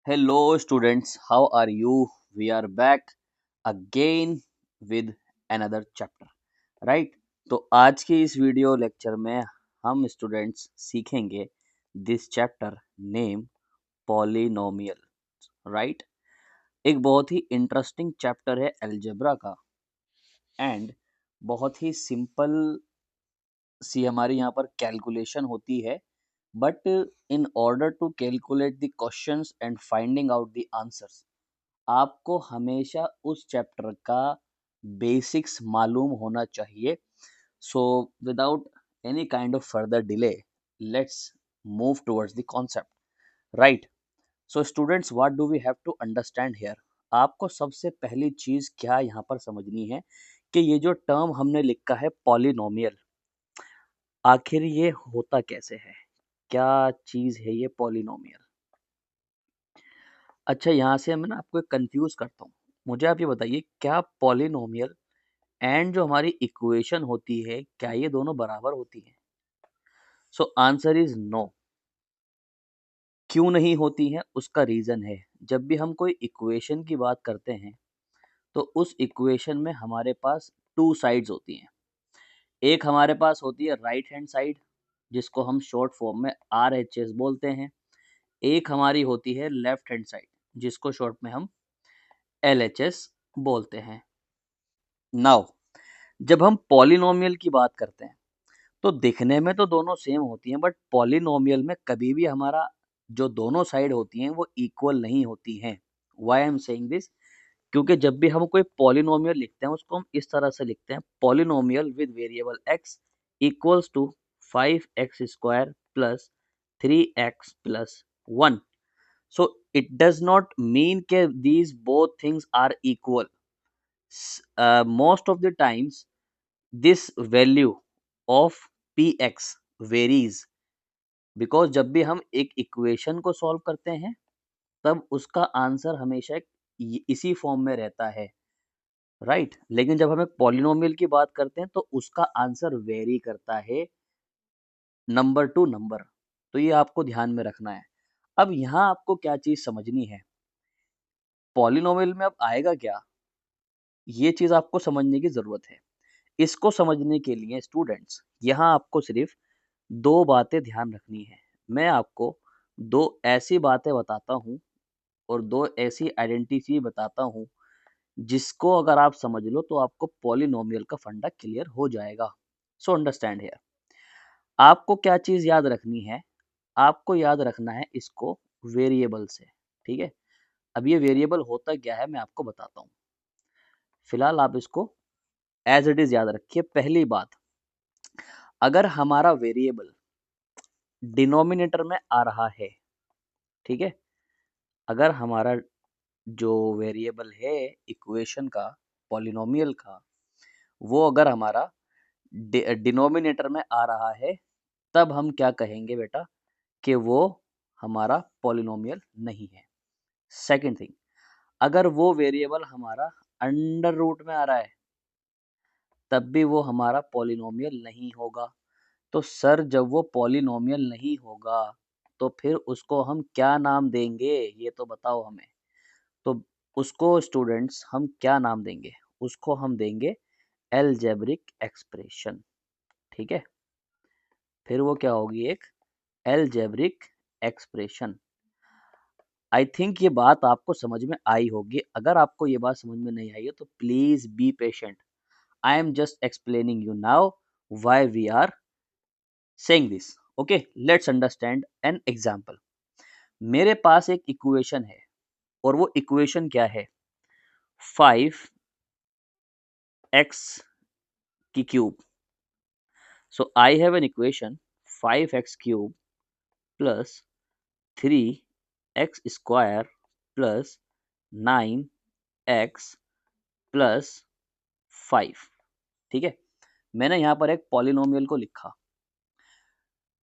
Hello, students. How are you? We are back again with another chapter, right? तो आज के इस video lecture में हम स्टूडेंट्स सीखेंगे this chapter name polynomial, right? एक बहुत ही इंटरेस्टिंग चैप्टर है अलजेब्रा का एंड बहुत ही सिंपल सी हमारी यहाँ पर कैलकुलेशन होती है but in order to calculate the questions and finding out the answers आपको हमेशा उस चैप्टर का बेसिक्स मालूम होना चाहिए. So without any kind of further delay let's move towards the concept, right? So students, what do we have to understand here? आपको सबसे पहली चीज क्या यहाँ पर समझनी है कि ये जो टर्म हमने लिखा है पॉलिनोमियल, आखिर ये होता कैसे है, क्या चीज है ये पॉलिनोमियल? अच्छा, यहाँ से मैं ना आपको कंफ्यूज करता हूँ. मुझे आप ये बताइए, क्या पॉलिनोमियल एंड जो हमारी इक्वेशन होती है क्या ये दोनों बराबर होती है? So answer is no. क्यों नहीं होती है? उसका रीजन है, जब भी हम कोई इक्वेशन की बात करते हैं तो उस इक्वेशन में हमारे पास टू साइड्स होती हैं. एक हमारे पास होती है राइट हैंड साइड, जिसको हम शॉर्ट फॉर्म में आर एच एस बोलते हैं. एक हमारी होती है लेफ्ट हैंड साइड, जिसको शॉर्ट में हम एल एच एस बोलते हैं. नाउ जब हम पॉलिनोमियल की बात करते हैं तो दिखने में तो दोनों सेम होती हैं, बट पॉलिनोमियल में कभी भी हमारा जो दोनों साइड होती हैं वो इक्वल नहीं होती हैं. Why I am saying this? क्योंकि जब भी हम कोई पॉलिनोमियल लिखते हैं उसको हम इस तरह से लिखते हैं, polynomial with variable x equals to 5x square plus 3x plus 1. So it does not mean के these both things are equal. Most of the times this value of px varies, because जब भी हम एक equation को solve करते हैं तब उसका आंसर हमेशा इसी फॉर्म में रहता है, राइट? लेकिन जब हम एक पॉलिनोमियल की बात करते हैं तो उसका आंसर वेरी करता है नंबर टू नंबर. तो ये आपको ध्यान में रखना है. अब यहाँ आपको क्या चीज समझनी है, पॉलिनोमियल में अब आएगा क्या, ये चीज आपको समझने की जरूरत है. इसको समझने के लिए स्टूडेंट्स यहाँ आपको सिर्फ दो बातें ध्यान रखनी है. मैं आपको दो ऐसी बातें बताता हूँ और दो ऐसी आइडेंटिटी बताता हूँ जिसको अगर आप समझ लो तो आपको पॉलिनोमियल का फंडा क्लियर हो जाएगा. So understand here. आपको क्या चीज याद रखनी है? आपको याद रखना है इसको वेरिएबल से, ठीक है? अब ये वेरिएबल होता क्या है मैं आपको बताता हूँ. फिलहाल आप इसको एज इट इज याद रखिए. पहली बात, अगर हमारा वेरिएबल डिनोमिनेटर में आ रहा है, ठीक है, अगर हमारा जो वेरिएबल है इक्वेशन का, पॉलिनोमियल का, वो अगर हमारा डिनोमिनेटर में आ रहा है तब हम क्या कहेंगे बेटा कि वो हमारा पॉलिनोमियल नहीं है. सेकंड थिंग, अगर वो वेरिएबल हमारा अंडर रूट में आ रहा है तब भी वो हमारा पॉलिनोमियल नहीं होगा. तो सर जब वो पॉलिनोमियल नहीं होगा तो फिर उसको हम क्या नाम देंगे, ये तो बताओ हमें. तो उसको स्टूडेंट्स हम क्या नाम देंगे? उसको हम देंगे एलजेब्रिक एक्सप्रेशन, ठीक है? फिर वो क्या होगी? एक एलजेब्रिक एक्सप्रेशन. आई थिंक ये बात आपको समझ में आई होगी. अगर आपको ये बात समझ में नहीं आई है तो please be patient. I am just explaining you now why we are saying this. Okay, let's understand an example. मेरे पास एक इक्वेशन है और वो इक्वेशन क्या है? 5x की cube. So I have an equation 5x cube plus 3x square plus 9x plus 5. ठीक है, मैंने यहाँ पर एक पॉलिनोमियल को लिखा.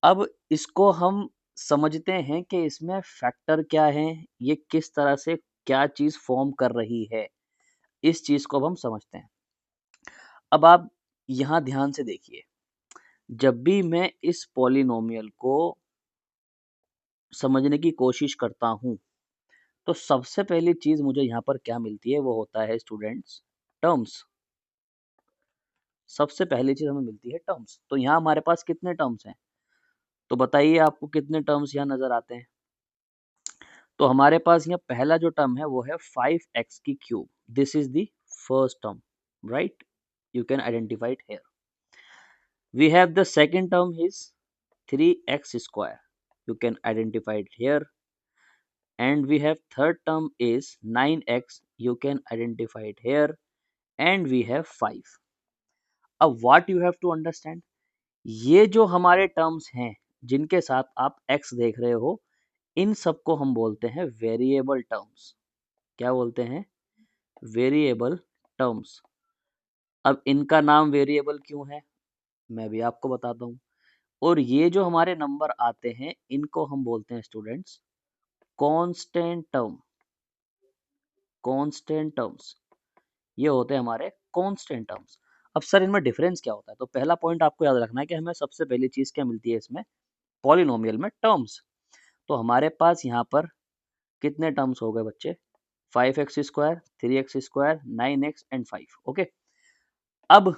अब इसको हम समझते हैं कि इसमें फैक्टर क्या है, ये किस तरह से क्या चीज फॉर्म कर रही है, इस चीज को अब हम समझते हैं. अब आप यहाँ ध्यान से देखिए, जब भी मैं इस पॉलिनोमियल को समझने की कोशिश करता हूँ तो सबसे पहली चीज मुझे यहाँ पर क्या मिलती है वो होता है स्टूडेंट्स टर्म्स। सबसे पहली चीज हमें मिलती है टर्म्स। तो यहाँ हमारे पास कितने टर्म्स हैं? तो बताइए आपको कितने टर्म्स यहाँ नजर आते हैं? तो हमारे पास यहाँ पहला जो टर्म है वो है 5x की cube. This is the first term, right? You can identify it here. We have the second term is 3x square. You can identify it here. And we have third term is 9x. You can identify it here. And we have 5. अब what you have to understand, ये जो हमारे terms हैं जिनके साथ आप x देख रहे हो, इन सबको हम बोलते हैं वेरिएबल टर्म्स। क्या बोलते हैं? Variable terms. अब इनका नाम वेरिएबल क्यों है मैं भी आपको बताता हूँ। और ये जो हमारे नंबर आते हैं इनको हम बोलते हैं students constant term. Constant terms, ये होते हैं हमारे कांस्टेंट टर्म्स। अब सर इनमें डिफरेंस क्या होता है? तो पहला पॉइंट आपको याद रखना है कि हमें सबसे पहली चीज क्या मिलती है इसमें, पॉलिनोमियल में टर्म्स। तो हमारे पास यहाँ पर कितने टर्म्स हो गए बच्चे? 5x², 3x², 9x and 5। Okay, अब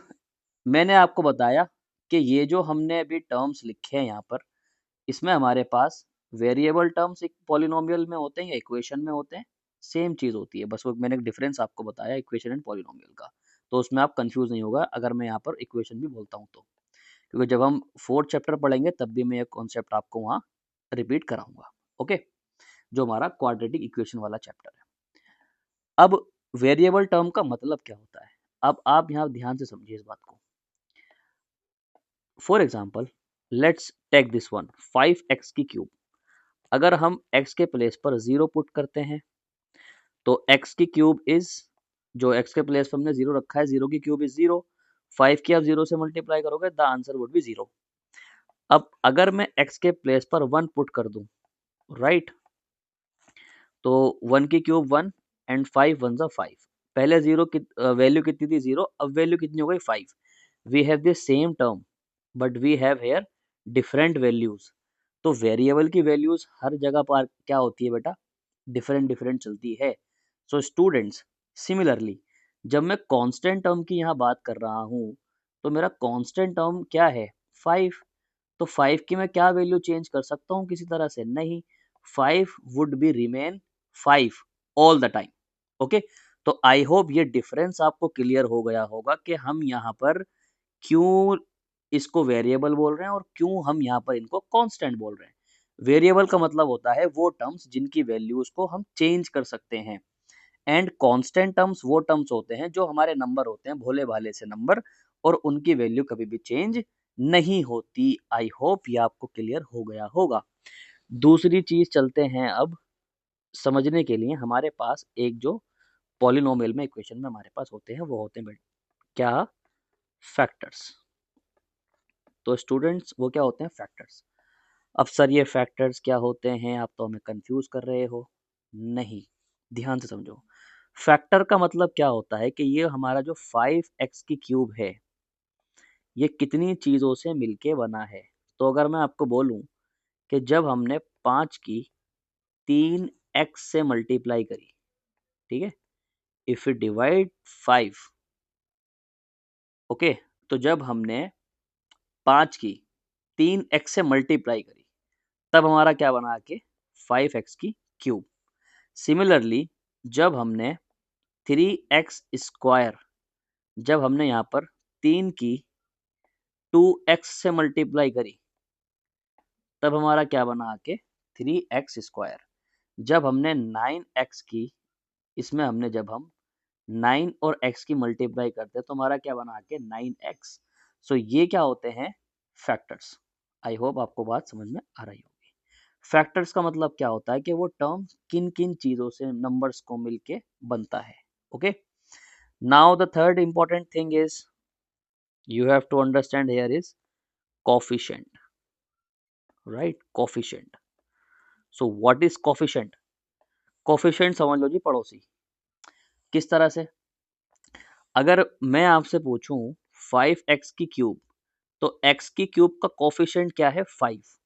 मैंने आपको बताया कि ये जो हमने अभी टर्म्स लिखे हैं यहाँ पर, इसमें हमारे पास वेरिएबल टर्म्स एक पॉलिनोमियल में होते हैं या इक्वेशन में होते हैं, सेम चीज होती है। बस वो मैंने एक डिफरेंस आपको बताया इक्वेशन एंड पॉलिनोमियल का, तो उसमें आप कंफ्यूज नहीं होगा अगर मैं यहाँ पर इक्वेशन भी बोलता हूँ तो, क्योंकि जब हम 4th चैप्टर पढ़ेंगे तब भी मैं ये कॉन्सेप्ट आपको वहाँ रिपीट कराऊंगा। ओके, जो हमारा क्वाड्रेटिक इक्वेशन वाला चैप्टर है। अब वेरिएबल टर्म का मतलब क्या होता है, अब आप यहाँ ध्यान से समझिए इस बात को। For example let's take this one 5x की क्यूब। अगर हम x के प्लेस पर 0 पुट करते हैं तो x की क्यूब इज, जो x के प्लेस पर हमने 0 रखा है, 0 की क्यूब इज 0। 5 की आप 0 से मल्टीप्लाई करोगे द आंसर वुड बी 0। अब अगर मैं x के प्लेस पर 1 पुट कर दूं, राइट, तो 1 की क्यूब 1 एंड 5 1 5। पहले 0 की वैल्यू कितनी थी? 0। अब वैल्यू कितनी हो गई? 5। We have the same term but we have here different values. तो वेरिएबल की वैल्यूज हर जगह पर क्या होती है बेटा? डिफरेंट डिफरेंट चलती है। सो स्टूडेंट्स सिमिलरली जब मैं कांस्टेंट टर्म की यहाँ बात कर रहा हूँ तो मेरा कांस्टेंट टर्म क्या है? 5। तो 5 की मैं क्या वैल्यू चेंज कर सकता हूँ किसी तरह से? नहीं, 5 would be remain 5 all the time. Okay, तो आई होप ये डिफरेंस आपको क्लियर हो गया होगा कि हम यहाँ पर क्यों इसको वेरिएबल बोल रहे हैं और क्यों हम यहाँ पर इनको कांस्टेंट बोल रहे हैं। वेरिएबल का मतलब होता है वो टर्म्स जिनकी वैल्यूज को हम चेंज कर सकते हैं, एंड कांस्टेंट टर्म्स वो टर्म्स होते हैं जो हमारे नंबर होते हैं, भोले भाले से नंबर, और उनकी वैल्यू कभी भी चेंज नहीं होती। आई होप ये आपको क्लियर हो गया होगा। दूसरी चीज चलते हैं अब समझने के लिए। हमारे पास एक जो पॉलिनोमियल में इक्वेशन में हमारे पास होते हैं वो होते हैं क्या? फैक्टर्स। तो स्टूडेंट्स वो क्या होते हैं? फैक्टर्स। अब सर ये फैक्टर्स क्या होते हैं? आप तो हमें कंफ्यूज कर रहे हो। नहीं, ध्यान से समझो। फैक्टर का मतलब क्या होता है कि ये हमारा जो 5x की क्यूब है ये कितनी चीजों से मिलके बना है। तो अगर मैं आपको बोलूं कि जब हमने 5 की 3x से मल्टीप्लाई करी, ठीक है, इफ यू डिवाइड 5, ओके, तो जब हमने 5 की 3x से मल्टीप्लाई करी तब हमारा क्या बना के? 5x की क्यूब। सिमिलरली जब हमने 3x², जब हमने यहाँ पर 3 की 2x से मल्टीप्लाई करी तब हमारा क्या बना आके? 3x²। जब हमने 9x की, इसमें हमने जब हम 9 और x की मल्टीप्लाई करते हैं तो हमारा क्या बना आके? 9x। सो ये क्या होते हैं? फैक्टर्स। आई होप आपको बात समझ में आ रही होगी। फैक्टर्स का मतलब क्या होता है कि वो टर्म किन किन चीजों से, नंबर्स को मिलके बनता है। Okay, now the third important thing is you have to understand here is coefficient, right? Coefficient. So what is coefficient? Coefficient समझ लो जी पड़ोसी। किस तरह से? अगर मैं आपसे पूछूं 5x की क्यूब, तो x की क्यूब का कोफिशिएंट क्या है? 5।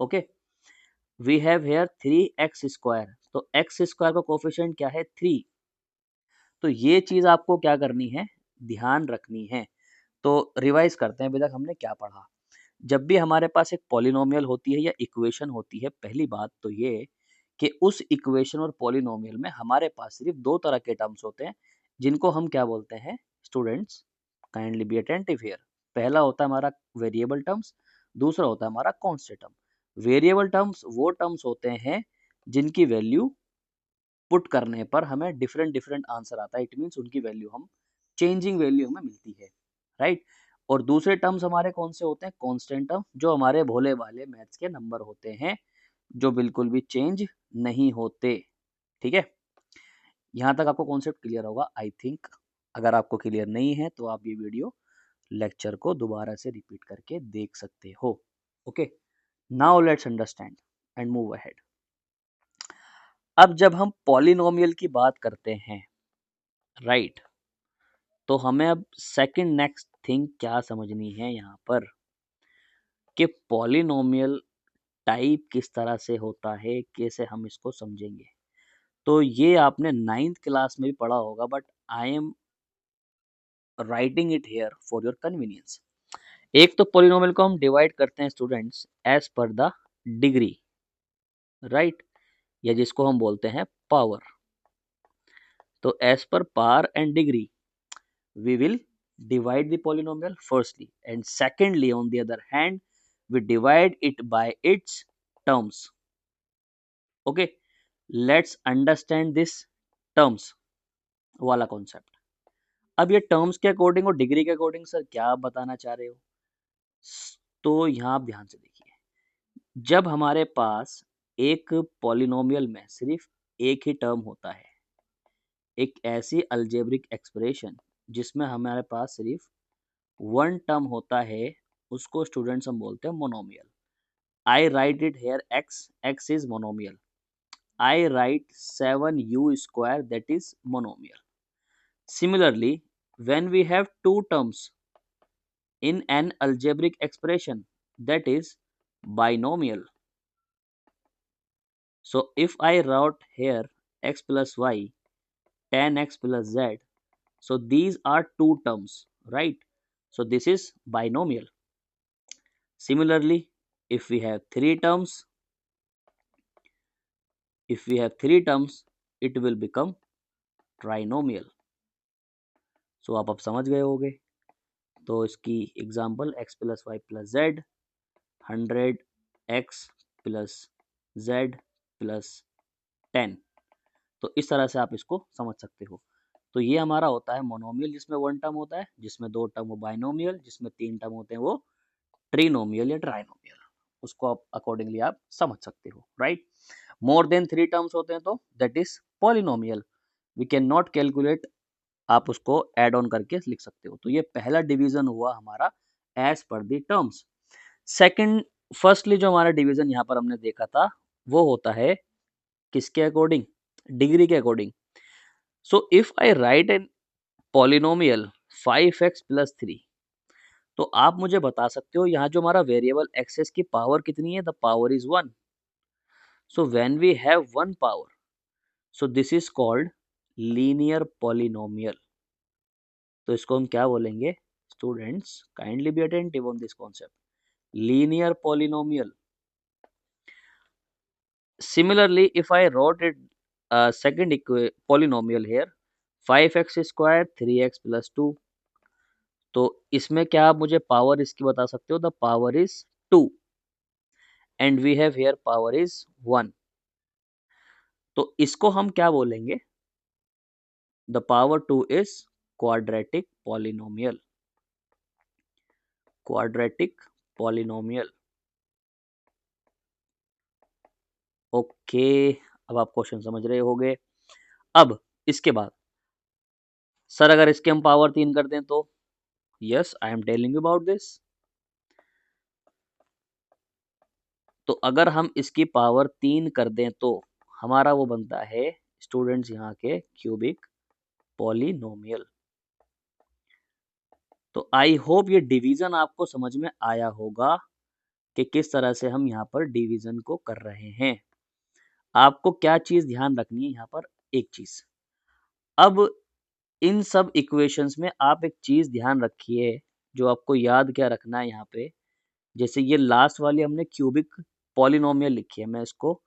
Okay, we have hair 3x², तो एक्स स्क्वायर का कोफिशिएंट क्या है 3। तो ये चीज आपको क्या करनी है, ध्यान रखनी है। तो रिवाइज करते हैं अभी तक हमने क्या पढ़ा। जब भी हमारे पास एक पॉलिनोमियल होती है या इक्वेशन होती है, पहली बात तो ये कि उस इक्वेशन और पॉलिनोमियल में हमारे पास सिर्फ दो तरह के टर्म्स होते हैं, जिनको हम क्या बोलते हैं students, kindly be attentive here. पहला होता है हमारा वेरिएबल टर्म्स, दूसरा होता है हमारा कांस्टेंट टर्म। वेरिएबल टर्म्स वो टर्म्स होते हैं जिनकी वैल्यू पुट करने पर हमें डिफरेंट डिफरेंट आंसर आता है, इट मीन्स उनकी वैल्यू हम चेंजिंग वैल्यू हमें मिलती है, राइट। और दूसरे टर्म्स हमारे कौन से होते हैं, कांस्टेंट टर्म, जो हमारे भोले भाले मैथ्स के नंबर होते हैं, जो बिल्कुल भी चेंज नहीं होते। ठीक है, यहाँ तक आपको कॉन्सेप्ट क्लियर होगा आई थिंक। अगर आपको क्लियर नहीं है तो आप ये वीडियो लेक्चर को दोबारा से रिपीट करके देख सकते हो। Okay, now let's understand and move ahead. अब जब हम पॉलिनोमियल की बात करते हैं, राइट, तो हमें अब सेकंड नेक्स्ट थिंग क्या समझनी है यहाँ पर, कि पॉलिनोमियल टाइप किस तरह से होता है, कैसे हम इसको समझेंगे। तो ये आपने 9th क्लास में भी पढ़ा होगा, but I am writing it here for your convenience. एक तो पॉलिनोमियल को हम डिवाइड करते हैं students as per the degree, right, या जिसको हम बोलते हैं पावर। तो as per power and degree we will divide the polynomial firstly, and secondly on the other hand we divide it by its terms. Okay, let's understand this terms वाला concept. अब ये terms के according और degree के according sir क्या आप बताना चाह रहे हो, तो यहाँ आप ध्यान से देखिए। जब हमारे पास एक पॉलिनोमियल में सिर्फ एक ही टर्म होता है, एक ऐसी अलजेब्रिक एक्सप्रेशन जिसमें हमारे पास सिर्फ वन टर्म होता है, उसको स्टूडेंट्स हम बोलते हैं monomial. I right it here x, x is monomial. I right 7u square, that is monomial. Similarly, when we have two terms in an algebraic expression, that is binomial. So if I wrote here x plus y, tan x plus z, so these are two terms, right? So this is binomial. Similarly, if we have three terms, it will become trinomial. So आप अब समझ गए होंगे। तो इसकी example x plus y plus z, 100x plus z plus 10। तो इस तरह से आप इसको समझ सकते हो। तो ये हमारा होता है मोनोमियल, जिसमें वन टर्म होता है, जिसमें दो टर्म वो बाइनोमियल, जिसमें तीन टर्म होते हैं वो ट्रिनोमियल या ट्राइनोमियल। उसको आप अकॉर्डिंगली आप समझ सकते हो, right. More than three terms होते हैं तो that is polynomial. We can not calculate, आप उसको एड ऑन करके लिख सकते हो। तो ये पहला डिवीजन हुआ हमारा एज पर दी टर्म्स। सेकंड, फर्स्टली जो हमारा डिवीजन यहाँ पर हमने देखा था वो होता है किसके अकॉर्डिंग, डिग्री के according. So if I write an polynomial 5x plus 3, तो आप मुझे बता सकते हो यहाँ जो हमारा वेरिएबल एक्सेस की पावर कितनी है, the power is 1। So when we have one power, so this is called linear polynomial. तो इसको हम क्या बोलेंगे students, kindly be attentive on this concept, linear polynomial. Similarly, if I wrote it second polynomial here, 5x square 3x plus 2, तो इसमें क्या आप मुझे पावर इसकी बता सकते हो, the power is 2 and we have here power is 1। तो इसको हम क्या बोलेंगे, the power 2 is quadratic polynomial, quadratic polynomial. Okay, अब आप क्वेश्चन समझ रहे होंगे। अब इसके बाद सर अगर इसके हम पावर 3 कर दें तो, yes I am telling you about this. तो अगर हम इसकी पावर 3 कर दें तो हमारा वो बनता है स्टूडेंट्स यहाँ के क्यूबिक पॉलिनोमियल। तो आई होप ये डिवीजन आपको समझ में आया होगा कि किस तरह से हम यहाँ पर डिवीजन को कर रहे हैं। आपको क्या चीज ध्यान रखनी है यहाँ पर, एक चीज। अब इन सब इक्वेशंस में आप एक चीज ध्यान रखिए, जो आपको याद क्या रखना है यहाँ पे। जैसे ये लास्ट वाली हमने क्यूबिक पॉलिनोमियल लिखी है, मैं इसको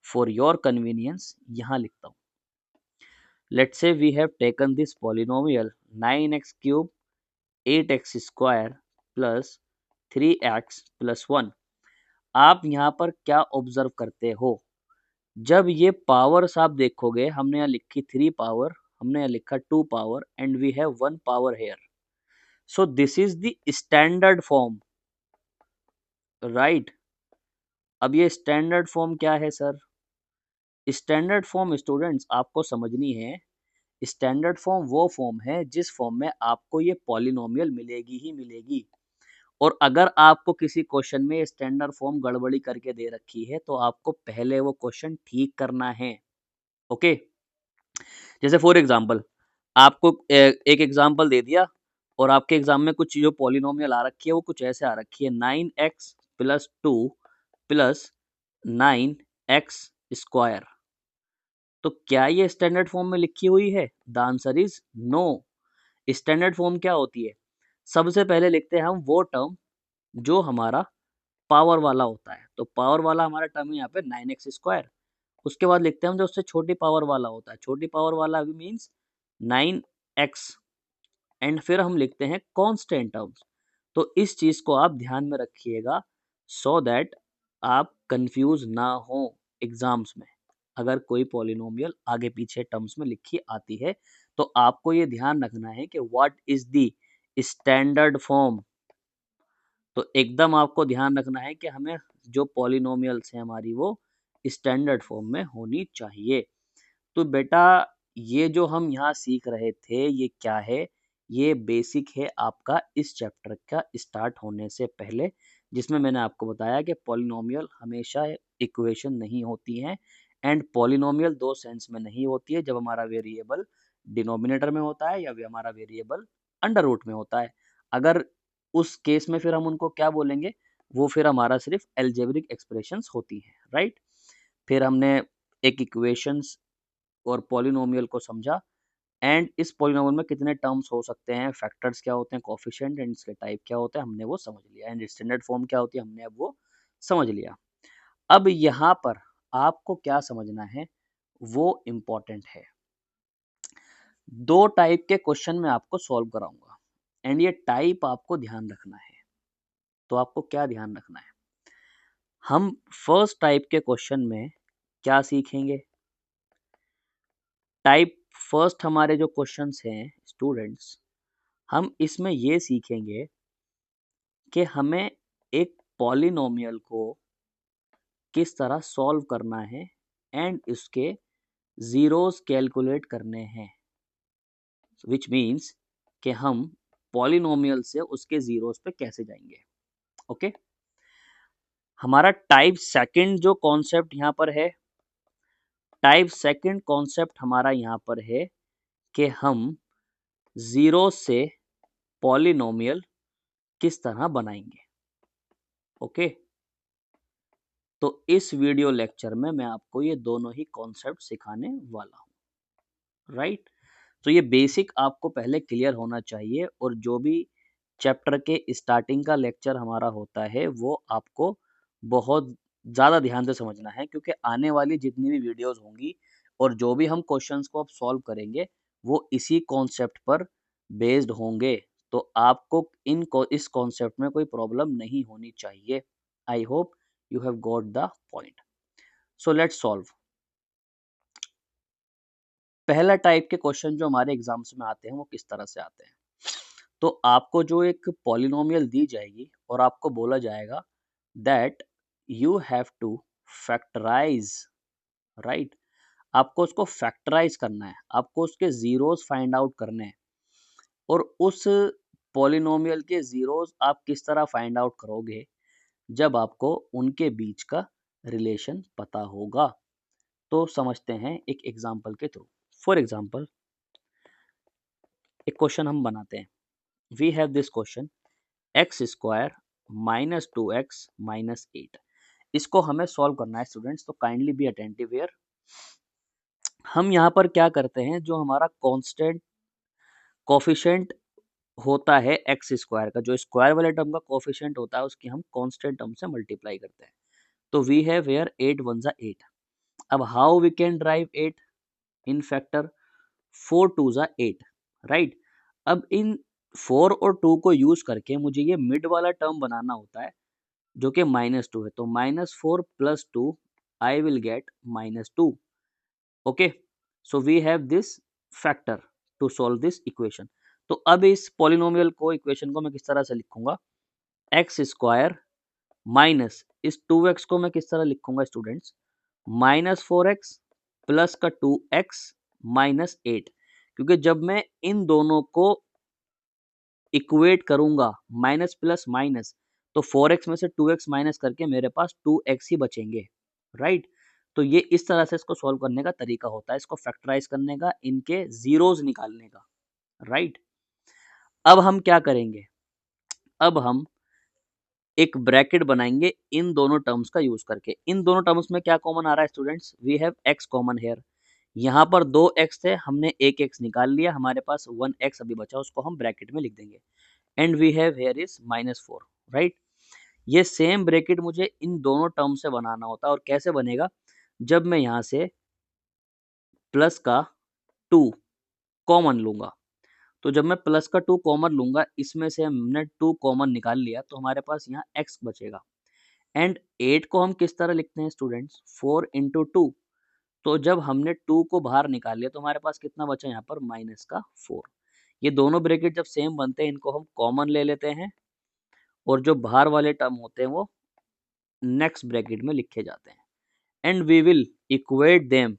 फॉर योर कन्वीनियंस यहाँ लिखता हूँ। Let's say we have taken this polynomial 9x cube 8x square plus 3x plus 1। आप यहाँ पर क्या ऑब्जर्व करते हो, जब ये पावर्स आप देखोगे, हमने यहाँ लिखी 3 पावर, हमने यहाँ लिखा 2 power and we have 1 power here. So this is the standard form, right. अब ये स्टैंडर्ड फॉर्म क्या है सर? स्टैंडर्ड फॉर्म स्टूडेंट्स आपको समझनी है। स्टैंडर्ड फॉर्म वो फॉर्म है जिस फॉर्म में आपको ये पॉलिनोमियल मिलेगी ही मिलेगी। और अगर आपको किसी क्वेश्चन में स्टैंडर्ड फॉर्म गड़बड़ी करके दे रखी है तो आपको पहले वो क्वेश्चन ठीक करना है। ओके, जैसे फॉर एग्जांपल आपको एक एग्जांपल दे दिया और आपके एग्जाम में कुछ जो पॉलिनोमियल आ रखी है वो कुछ ऐसे आ रखी है 9x plus 2 plus 9x square. तो क्या ये स्टैंडर्ड फॉर्म में लिखी हुई है? The answer is no. Standard form क्या होती है? सबसे पहले लिखते हैं हम वो टर्म जो हमारा पावर वाला होता है। तो पावर वाला हमारा टर्म है यहाँ पे 9x स्क्वायर। उसके बाद लिखते हैं हम जो उससे छोटी पावर वाला होता है। छोटी पावर वाला भी मीन्स 9x। एंड फिर हम लिखते हैं कांस्टेंट टर्म्स। तो इस चीज को आप ध्यान में रखिएगा सो दैट आप कंफ्यूज ना हो एग्जाम्स में। अगर कोई पॉलिनोमियल आगे पीछे टर्म्स में लिखी आती है तो आपको ये ध्यान रखना है कि what is the standard form. तो एकदम आपको ध्यान रखना है कि हमें जो पॉलिनोमियल्स हैं हमारी वो स्टैंडर्ड फॉर्म में होनी चाहिए। तो बेटा ये जो हम यहाँ सीख रहे थे ये क्या है? ये बेसिक है आपका इस चैप्टर का स्टार्ट होने से पहले, जिसमें मैंने आपको बताया कि पॉलिनोमियल हमेशा इक्वेशन नहीं होती हैं। एंड पॉलिनोमियल दो सेंस में नहीं होती है, जब हमारा वेरिएबल डिनोमिनेटर में होता है या हमारा वेरिएबल अंडर रूट में होता है। अगर उस केस में फिर हम उनको क्या बोलेंगे? वो फिर हमारा सिर्फ एल्जेब्रिक एक्सप्रेशंस होती हैं, राइट। फिर हमने एक इक्वेशंस और पॉलिनोमियल को समझा। एंड इस पॉलिनोमियल में कितने टर्म्स हो सकते हैं, फैक्टर्स क्या होते हैं, कोफिशिएंट एंड इसके टाइप क्या होते हैं, हमने वो समझ लिया। एंड स्टैंडर्ड फॉर्म क्या होती है, हमने अब वो समझ लिया। अब यहाँ पर आपको क्या समझना है वो इम्पोर्टेंट है। दो टाइप के क्वेश्चन मैं आपको सॉल्व कराऊंगा एंड ये टाइप आपको ध्यान रखना है। तो आपको क्या ध्यान रखना है? हम फर्स्ट टाइप के क्वेश्चन में क्या सीखेंगे? टाइप फर्स्ट हमारे जो क्वेश्चंस हैं स्टूडेंट्स, हम इसमें ये सीखेंगे कि हमें एक पॉलिनोमियल को किस तरह सॉल्व करना है एंड इसके जीरोस कैलकुलेट करने हैं। विच मीन्स कि हम पॉलिनोमियल से उसके जीरोस पे कैसे जाएंगे। ओके, हमारा टाइप सेकंड जो कॉन्सेप्ट यहाँ पर है, टाइप सेकंड कॉन्सेप्ट हमारा यहाँ पर है कि हम जीरो से पॉलिनोमियल किस तरह बनाएंगे। ओके, तो इस वीडियो लेक्चर में मैं आपको ये दोनों ही कॉन्सेप्ट सिखाने वाला हूँ, राइट। तो ये बेसिक आपको पहले क्लियर होना चाहिए और जो भी चैप्टर के स्टार्टिंग का लेक्चर हमारा होता है वो आपको बहुत ज़्यादा ध्यान से समझना है, क्योंकि आने वाली जितनी भी वीडियोस होंगी और जो भी हम क्वेश्चंस को आप सॉल्व करेंगे वो इसी कॉन्सेप्ट पर बेस्ड होंगे। तो आपको इस कॉन्सेप्ट में कोई प्रॉब्लम नहीं होनी चाहिए। I hope you have got the point. So let's solve. पहला टाइप के क्वेश्चन जो हमारे एग्जाम्स में आते हैं वो किस तरह से आते हैं? तो आपको जो एक पॉलिनोमियल दी जाएगी और आपको बोला जाएगा that you have to factorise, right. आपको उसको फैक्टराइज करना है, आपको उसके जीरोस फाइंड आउट करने हैं। और उस पॉलिनोमियल के जीरोस आप किस तरह फाइंड आउट करोगे? जब आपको उनके बीच का रिलेशन पता होगा। तो समझते हैं एक एग्जाम्पल के थ्रू। फॉर एग्जाम्पल एक क्वेश्चन हम बनाते हैं। We have this question x square minus 2x minus 8 इसको हमें सॉल्व करना है स्टूडेंट्स, तो काइंडली बी अटेंटिव हियर। हम यहाँ पर क्या करते हैं, जो हमारा कांस्टेंट कोफिशिएंट होता है एक्स स्क्वायर का, जो स्क्वायर वाले टर्म का कोफिशिएंट होता है उसकी हम कांस्टेंट टर्म से मल्टीप्लाई करते हैं। तो वी हैव हियर 8 1 जा 8। अब how we can drive 8 in factor, 4 2 जा 8, राइट। अब इन 4 और 2 को यूज करके मुझे ये मिड वाला टर्म बनाना होता है जो कि -2 है। तो -4 + 2 I will get -2। Okay, so we have this factor to solve this equation. तो अब इस पॉलिनोमियल को, इक्वेशन को मैं किस तरह से लिखूंगा, एक्स स्क्वायर माइनस इस 2x को मैं किस तरह लिखूंगा स्टूडेंट्स, -4x प्लस का 2x -8। क्योंकि जब मैं इन दोनों को इक्वेट करूंगा माइनस प्लस माइनस, तो 4x में से 2x माइनस करके मेरे पास 2x ही बचेंगे, राइट। तो ये इस तरह से इसको सॉल्व करने का तरीका होता है, इसको फैक्टराइज करने का, इनके जीरोस निकालने का, राइट। अब हम क्या करेंगे, अब हम एक ब्रैकेट बनाएंगे इन दोनों टर्म्स का यूज करके। इन दोनों टर्म्स में क्या कॉमन आ रहा है students, we have x common here. यहाँ पर 2x थे, हमने एक x निकाल लिया, हमारे पास 1x अभी बचा, उसको हम ब्रैकेट में लिख देंगे। And we have here is -4, right. ये सेम ब्रैकेट मुझे इन दोनों टर्म से बनाना होता है। और कैसे बनेगा, जब मैं यहाँ से प्लस का 2 कॉमन लूंगा, तो जब मैं प्लस का 2 कॉमन लूंगा, इसमें से हमने 2 कॉमन निकाल लिया, तो हमारे पास यहाँ x बचेगा। एंड 8 को हम किस तरह लिखते हैं स्टूडेंट्स, 4 इंटू 2। तो जब हमने 2 को बाहर निकाल लिया, तो हमारे पास कितना बचा यहाँ पर, -4। ये दोनों ब्रैकेट जब सेम बनते हैं, इनको हम कॉमन ले लेते हैं, और जो बाहर वाले टर्म होते हैं वो नेक्स्ट ब्रैकेट में लिखे जाते हैं। And we will equate them,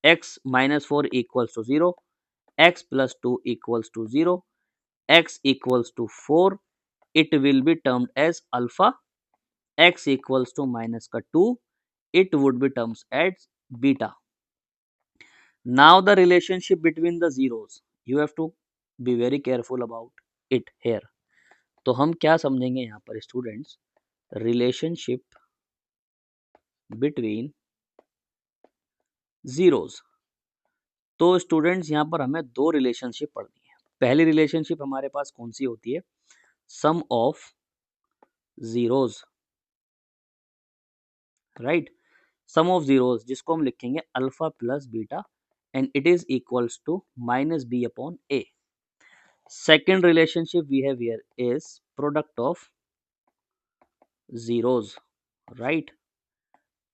x -4 equals to 0, x + 2 equals to 0, x equals to 4, it will be termed as alpha, x equals to minus का 2, it would be termed as beta. Now the relationship between the zeros, you have to be very careful about it here. तो हम क्या समझेंगे यहाँ पर students, relationship between zeros. तो students यहाँ पर हमें दो रिलेशनशिप पढ़नी है। पहली रिलेशनशिप हमारे पास कौन सी होती है, sum of zeros, right. Sum of zeros, जिसको हम लिखेंगे alpha plus beta, and it is equals to -b/a. Second relationship we have here is product of zeros, right.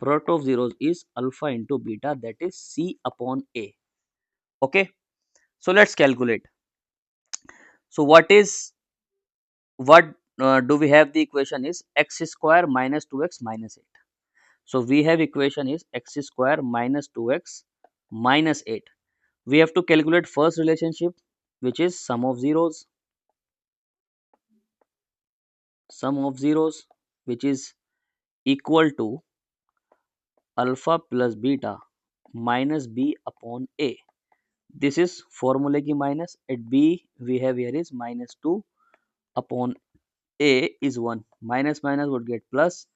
Product of zeros is alpha into beta, that is c/a. Okay, so let's calculate. So what do we have, the equation is x square minus 2x minus 8. So we have equation is x square minus 2x minus 8. We have to calculate first relationship, which is sum of zeros, which is equal to alpha plus beta minus b/a. This is formula की minus, at b we have here is -2 upon a is 1. Minus minus would get plus,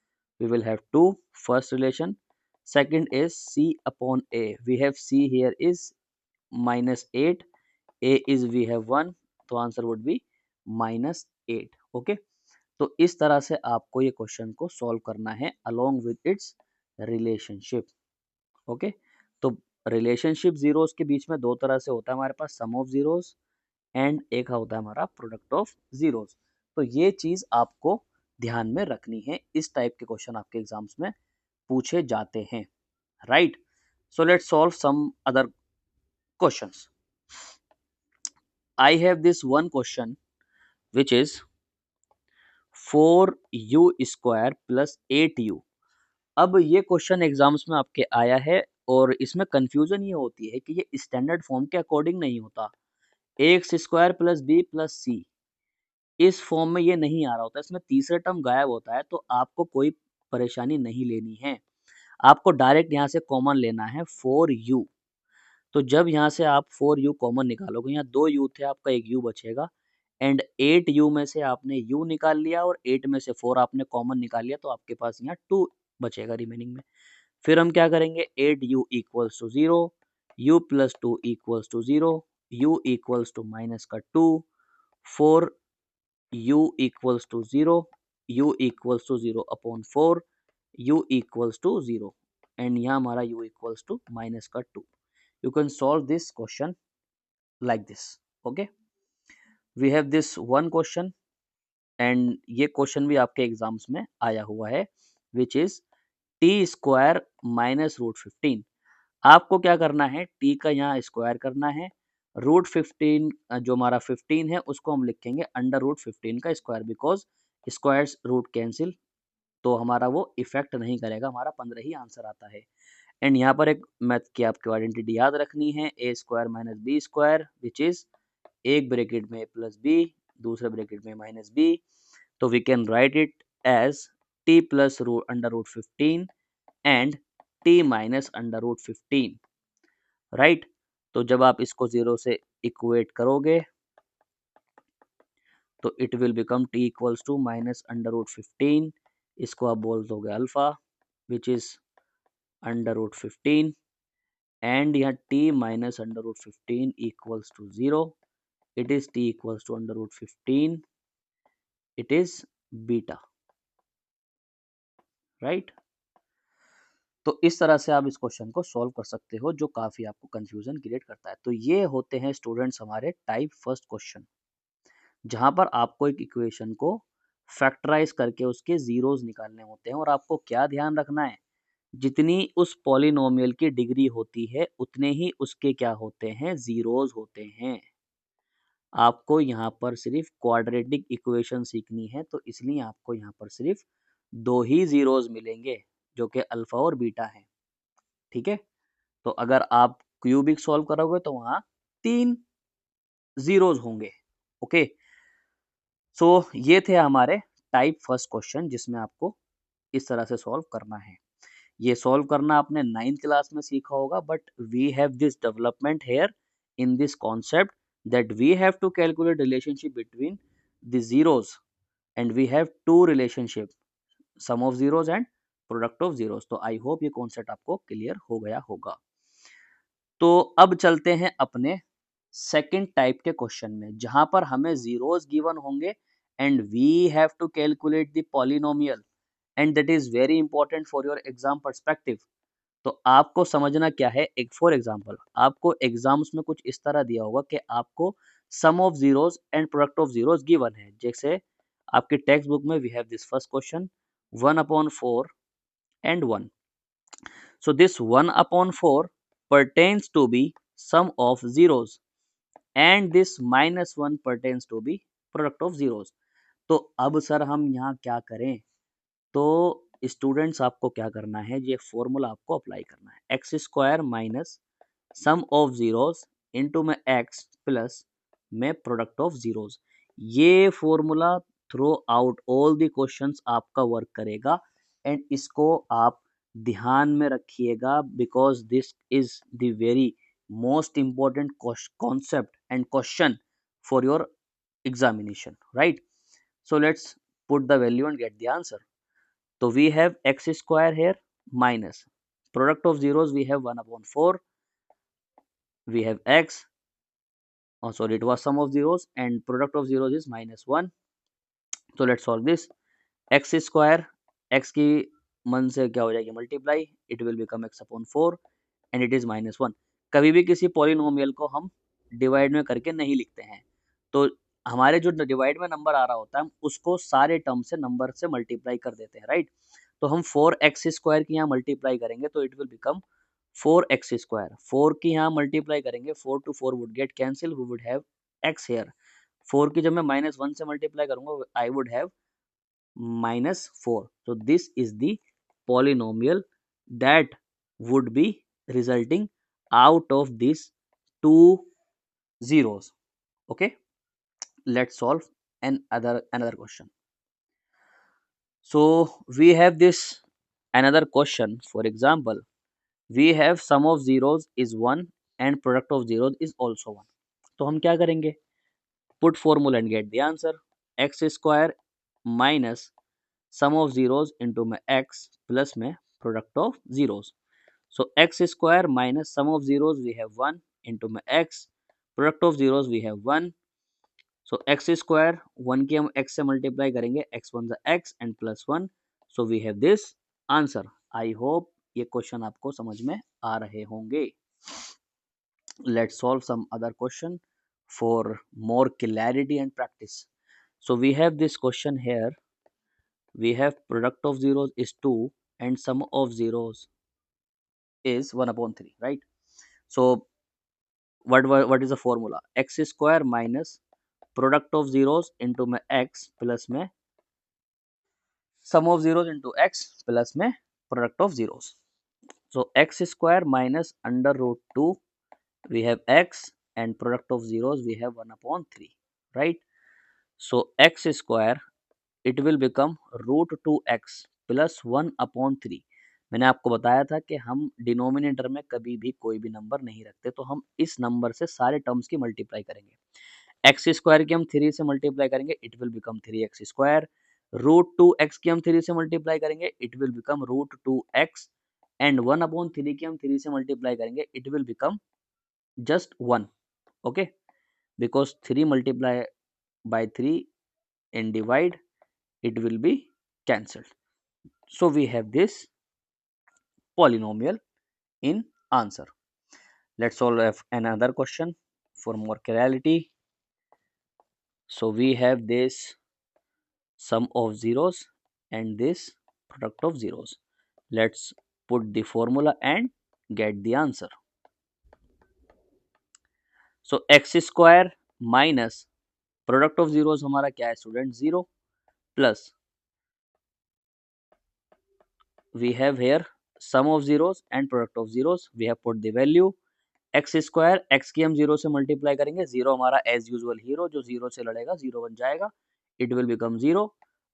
we will have 2 first relation. Second is c/a. We have c here is -8, a is we have 1, तो answer would be -8. Okay, तो इस तरह से आपको ये question को solve करना है along with its relationship. Okay, तो रिलेशनशिप जीरोस के बीच में दो तरह से होता है हमारे पास, सम ऑफ जीरोस एंड एक होता है हमारा प्रोडक्ट ऑफ जीरोस। तो ये चीज आपको ध्यान में रखनी है, इस टाइप के क्वेश्चन आपके एग्जाम्स में पूछे जाते हैं, right. So let's solve some other questions. I have this one question which is 4u² + 8u। अब ये क्वेश्चन एग्जाम्स में आपके आया है, और इसमें कंफ्यूजन ये होती है कि ये स्टैंडर्ड फॉर्म के अकॉर्डिंग नहीं होता। ax² + b + c, इस फॉर्म में ये नहीं आ रहा होता, इसमें तीसरा टर्म गायब होता है। तो आपको कोई परेशानी नहीं लेनी है, आपको डायरेक्ट यहाँ से कॉमन लेना है 4u। तो जब यहाँ से आप 4u कॉमन निकालोगे, यहाँ 2u थे, आपका एक u बचेगा। एंड 8u में से आपने u निकाल लिया, और 8 में से 4 आपने कॉमन निकाल लिया, तो आपके पास यहाँ 2 बचेगा रिमेनिंग में। फिर हम क्या करेंगे, 8u equals to 0, u plus 2 equals to 0, u equals to minus का 2, 4 u equals to 0, u equals to 0 upon 4, u equals to 0 and यहाँ हमारा u इक्वल्स टू माइनस का 2। You can solve this question like this. Okay, we have this one question and ये question भी आपके exams में आया हुआ है, which is t square minus root 15। आपको क्या करना है, टी का यहाँ स्क्वायर करना है, रूट 15 जो हमारा 15 है उसको हम लिखेंगे अंडर रूट 15 का square, because square root cancel, तो हमारा वो इफेक्ट नहीं करेगा, हमारा 15 ही आंसर आता है। एंड यहाँ पर एक मैथ की आपको आइडेंटिटी याद रखनी है, a square minus b square, which is एक ब्रैकेट में प्लस बी, दूसरे ब्रैकेट में माइनस बी, तो we can write it as t plus root under root 15 and t minus under root 15, right. तो जब आप इसको 0 से इक्वेट करोगे तो it will become t equals to minus under root 15, इसको आप बोल दोगे alpha, which is under root 15 and यहाँ t minus under root 15 equals to 0, it is t equals to under root 15, it is beta, right. तो इस तरह से आप इस क्वेश्चन को सॉल्व कर सकते हो, जो काफी आपको कंफ्यूजन क्रिएट करता है। तो ये होते हैं स्टूडेंट्स हमारे टाइप फर्स्ट क्वेश्चन, जहां पर आपको एक इक्वेशन को फैक्टराइज करके उसके जीरोस निकालने होते हैं, और आपको क्या ध्यान रखना है, जितनी उस पॉलिनोमियल की डिग्री होती है उतने ही उसके क्या होते हैं, जीरोस होते हैं। आपको यहाँ पर सिर्फ क्वाड्रेटिक इक्वेशन सीखनी है, तो इसलिए आपको यहाँ पर सिर्फ 2 ही जीरोस मिलेंगे, जो कि अल्फा और बीटा है, ठीक है। तो अगर आप क्यूबिक सॉल्व करोगे तो वहां 3 जीरोस होंगे। ओके, सो ये थे हमारे टाइप फर्स्ट क्वेश्चन, जिसमें आपको इस तरह से सॉल्व करना है। ये सॉल्व करना आपने 9th क्लास में सीखा होगा, but we have this development here in this concept that we have to calculate relationship between the zeros, and we have two relationship, sum of zeros and product of zeros। तो I hope ये concept आपको clear हो गया होगा। तो अब चलते हैं अपने सेकंड टाइप के क्वेश्चन में, जहां पर हमें जीरोस गिवन होंगे and we have to calculate the polynomial, and that is very important for your exam perspective. तो आपको समझना क्या है, एक फॉर एग्जांपल आपको एग्जाम्स में कुछ इस तरह दिया होगा कि आपको sum of zeros and product of zeros given है। जैसे आपकी टेक्स्ट बुक में we have this first question 1/4 and 1। So this 1/4 pertains to be sum of zeros and this -1 pertains to be product of zeros। तो अब sir हम यहाँ क्या करें, तो स्टूडेंट्स आपको क्या करना है, ये फॉर्मूला आपको अप्लाई करना है, x square minus sum of zeros into में एक्स प्लस में प्रोडक्ट ऑफ जीरोस। ये formula through out all the questions आपका वर्क करेगा, एंड इसको आप ध्यान में रखिएगा, because this is the very most important concept and question for your examination, right. So let's put the value and get the answer. तो we have x square here minus product of zeros, we have 1/4, we have x, oh sorry, it was sum of zeros and product of zeros is -1। so let's solve this, x square, x की मन से क्या हो जाएगी multiply, it will become x/4 and it is -1। कभी भी किसी polynomial को हम डिवाइड में करके नहीं लिखते हैं, तो हमारे जो डिवाइड में नंबर आ रहा होता है हम उसको सारे टर्म से नंबर से मल्टीप्लाई कर देते हैं, राइट। तो हम 4x स्क्वायर की यहाँ मल्टीप्लाई करेंगे तो it will become 4x square, 4 की यहाँ मल्टीप्लाई करेंगे, 4 to 4 would get cancel, we would have x here, 4 की जब मैं -1 से मल्टीप्लाई करूंगा I would have -4। so this is the polynomial that would be resulting out of these two zeros। okay, let's solve another question। so we have this another question, for example we have sum of zeros is 1 and product of zeros is also 1। तो हम क्या करेंगे, put formula and get the answer, x square minus sum of zeros into में x plus में product of zeros. So x square minus sum of zeros we have 1 into में x product of zeros we have 1. So x square 1 की हम x से multiply करेंगे x one x and plus 1. So we have this answer. I hope ये question आपको समझ में आ रहे होंगे. Let's solve some other question for more clarity and practice. So we have this question here. We have product of zeros is 2 and sum of zeros is 1 upon 3, right? So what is the formula? X square minus product of zeros into में x plus में sum of zeros into x plus में product of zeros. So x square minus under root 2 we have x and product of zeros we have 1 upon 3, right? So x square it will become root 2x plus 1 upon 3. मैंने आपको बताया था कि हम denominator में कभी भी कोई भी नंबर नहीं रखते, तो हम इस नंबर से सारे टर्म्स की मल्टीप्लाई करेंगे. एक्स स्क्वायर की हम 3 से मल्टीप्लाई करेंगे, it will become 3x square. Root 2x की हम 3 से मल्टीप्लाई करेंगे, it will become root 2x. And 1 upon 3 की हम 3 से मल्टीप्लाई करेंगे, it will become just 1. Okay, because 3 multiply by 3 and divide, it will be cancelled. So we have this polynomial in answer. Let's solve another question for more clarity. So we have this sum of zeros and this product of zeros. Let's put the formula and get the answer. So x square minus product of zeros हमारा क्या है student 0 plus we have here sum of zeros and product of zeros. We have put the value x square, x की हम 0 से multiply करेंगे, 0 हमारा as usual hero, जो 0 से लड़ेगा 0 बन जाएगा, it will become 0.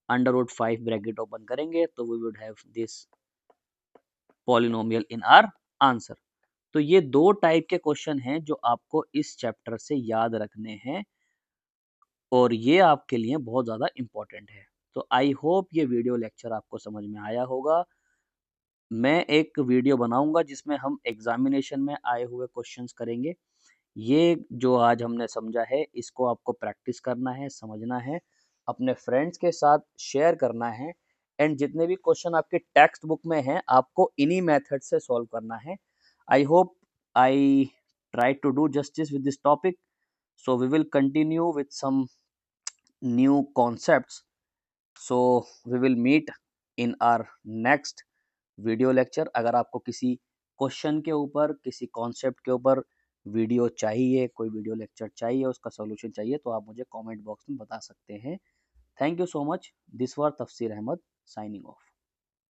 Under root 5 bracket open करेंगे तो we would have this polynomial in our answer. तो ये दो टाइप के क्वेश्चन हैं जो आपको इस चैप्टर से याद रखने हैं और ये आपके लिए बहुत ज़्यादा इम्पोर्टेंट है. तो आई होप ये वीडियो लेक्चर आपको समझ में आया होगा. मैं एक वीडियो बनाऊंगा जिसमें हम एग्जामिनेशन में आए हुए क्वेश्चंस करेंगे. ये जो आज हमने समझा है इसको आपको प्रैक्टिस करना है, समझना है, अपने फ्रेंड्स के साथ शेयर करना है एंड जितने भी क्वेश्चन आपके टेक्स्ट बुक में हैं आपको इन्हीं मेथड से सॉल्व करना है. I hope I try to do justice with this topic. So we will continue with some new concepts. So we will meet in our next video lecture. अगर आपको किसी क्वेश्चन के ऊपर, किसी कॉन्सेप्ट के ऊपर वीडियो चाहिए, कोई वीडियो लेक्चर चाहिए, उसका सॉल्यूशन चाहिए, तो आप मुझे कमेंट बॉक्स में बता सकते हैं. Thank you so much. This was तफसीर अहमद साइनिंग ऑफ.